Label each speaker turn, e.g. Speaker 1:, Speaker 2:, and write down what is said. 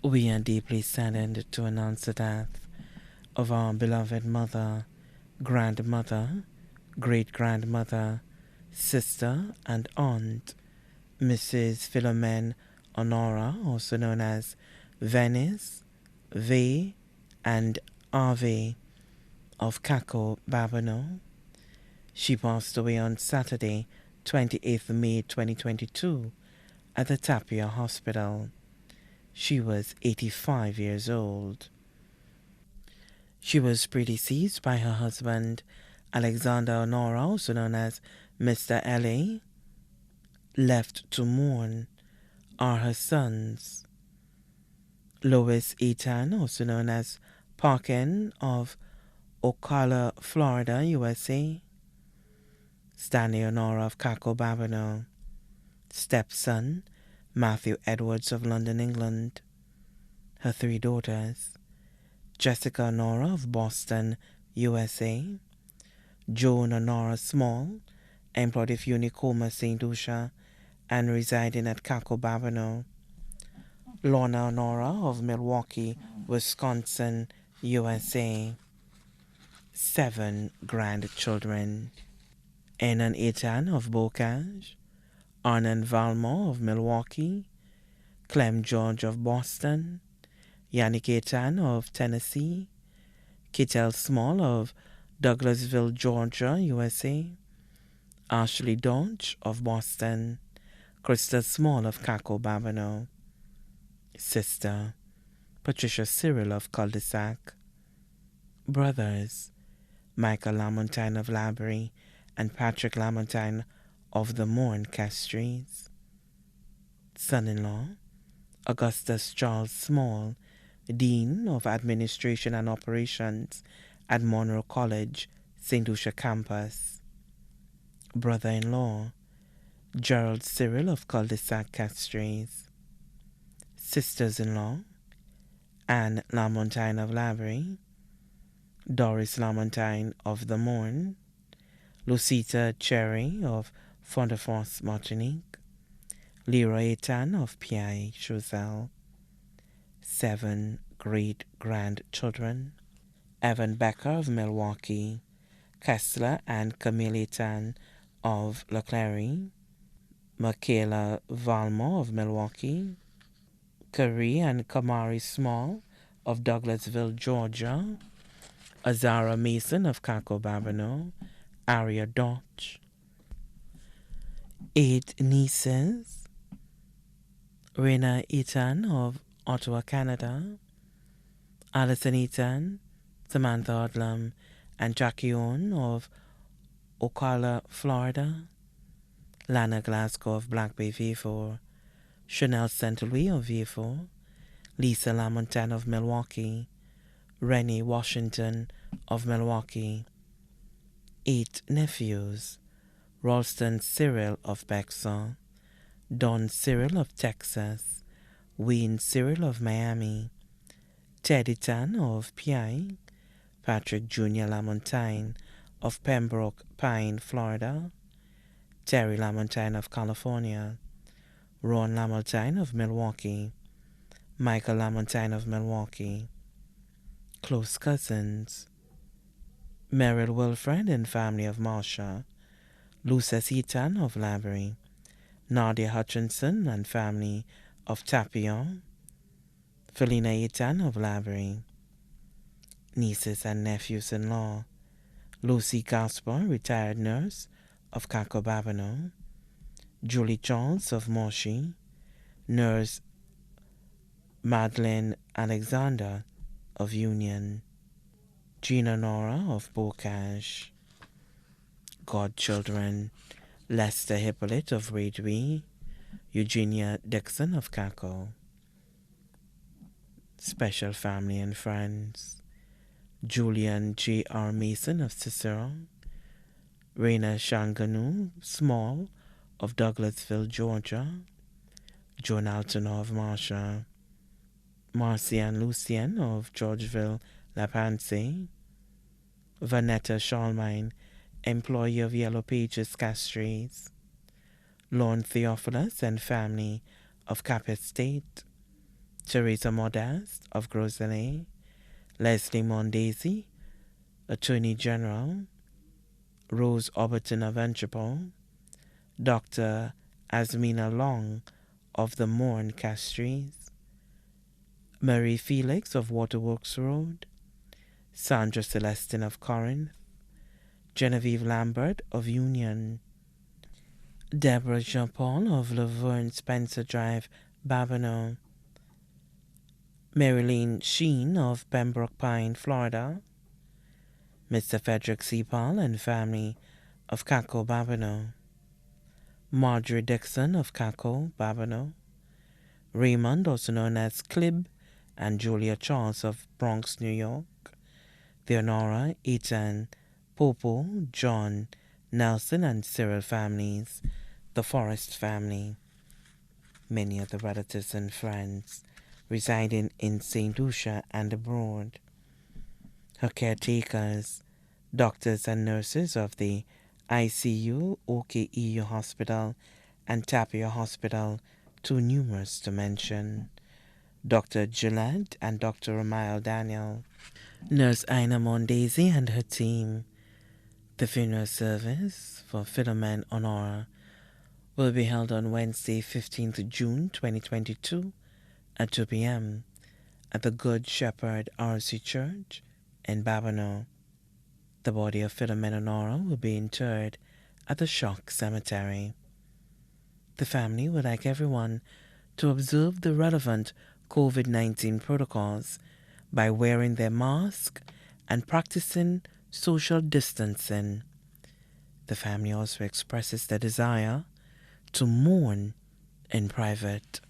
Speaker 1: We are deeply saddened to announce the death of our beloved mother, grandmother, great grandmother, sister, and aunt, Mrs. Philomene Honorah, also known as Venice, V, and Ave of Kako, Babano. She passed away on Saturday, 28th May 2022, at the Tapia Hospital. She was 85 years old. She was predeceased by her husband, Alexander Honorah, also known as Mr. L.A. Left to mourn are her sons, Lois Eaton, also known as Parkin of Ocala, Florida, USA, Stanley Honorah of Kako, Babano, stepson, Matthew Edwards of London, England, her three daughters, Jessica Honorah of Boston, USA, Joan Honorah Small, employed of Unicoma, St. Lucia, and residing at Kako, Babano, Lorna Honorah of Milwaukee, Wisconsin, USA. 7 grandchildren. Enan Etan of Bocage, Arnon Valmore of Milwaukee, Clem George of Boston, Yannick Etan of Tennessee, Kittel Small of Douglasville, Georgia, USA, Ashley Dodge of Boston, Krista Small of Kako, Babano, sister, Patricia Cyril of Cul-de-Sac, brothers, Michael Lamontagne of Labrie and Patrick Lamontagne of the Morne Castries, son-in-law, Augustus Charles Small, Dean of Administration and Operations at Monroe College, St. Lucia campus, brother-in-law, Gerald Cyril of Cul-de-Sac Castries, sisters-in-law, Anne Lamontagne of Labrie, Doris Lamontagne of the Morne, Lucita Cherry of Font-de-France, Martinique, Leroy Etan of Pierre Chauzel, 7 great-grandchildren, Evan Becker of Milwaukee, Kessler and Camille Etan of Leclerc, Michaela Valmore of Milwaukee, Carrie and Kamari Small of Douglasville, Georgia, Azara Mason of Kako, Babano, Aria Dodge. 8 nieces, Rena Eaton of Ottawa, Canada, Alison Eaton, Samantha Odlum, and Jackie Owen of Ocala, Florida, Lana Glasgow of Black Bay, V4, Chanel St. Louis of V4, Lisa Lamontagne of Milwaukee, Rennie Washington of Milwaukee. 8 nephews, Ralston Cyril of Bexar, Don Cyril of Texas, Wayne Cyril of Miami, Teddy Tan of PI, Patrick Jr. Lamontagne of Pembroke Pine, Florida, Terry Lamontagne of California, Ron Lamontagne of Milwaukee, Michael Lamontagne of Milwaukee. Close cousins, Merrill Wilfred and family of Marsha, Luces Eaton of Labrie, Nadia Hutchinson and family of Tapion, Felina Eaton of Labrie. Nieces and nephews-in-law, Lucy Gaspar, retired nurse of Kako, Babano, Julie Charles of Moshi, nurse Madeleine Alexander of Union, Gina Nora of Bocage. Godchildren, Lester Hippolyte of Radeby, Eugenia Dixon of Kako. Special family and friends, Julian J.R. Mason of Cicero, Raina Shanganu Small of Douglasville, Georgia, Joan Altono of Marsha, Marcian Lucien of Georgeville, La Panse, Vanetta Schalmine, employee of Yellow Pages Castries, Lorne Theophilus and family of Cap Estate, Teresa Modeste of Groseilliers, Leslie Mondesi, Attorney General, Rose Overton of Entrepot, Dr. Asmina Long of the Morne Castries, Marie Felix of Waterworks Road, Sandra Celestine of Corinth, Genevieve Lambert of Union, Deborah Jean-Paul of Laverne Spencer Drive, Babonneau, Marilyn Sheen of Pembroke Pine, Florida, Mr. Frederick Sepal and family of Caco, Babonneau, Marjorie Dixon of Caco, Babonneau, Raymond, also known as Clib, and Julia Charles of Bronx, New York, Theonora, Ethan, Popo, John, Nelson, and Cyril families, the Forrest family, many of the relatives and friends residing in St. Lucia and abroad, her caretakers, doctors and nurses of the ICU, OKEU Hospital, and Tapia Hospital, too numerous to mention, Dr. Gillette and Dr. Ramael Daniel, Nurse Ina Mondesi and her team. The funeral service for Philomene Honorah will be held on Wednesday, 15th June 2022 at 2 p.m. at the Good Shepherd RC Church in Babonneau. The body of Philomene Honorah will be interred at the Shock Cemetery. The family would like everyone to observe the relevant COVID-19 protocols by wearing their mask and practicing social distancing. The family also expresses their desire to mourn in private.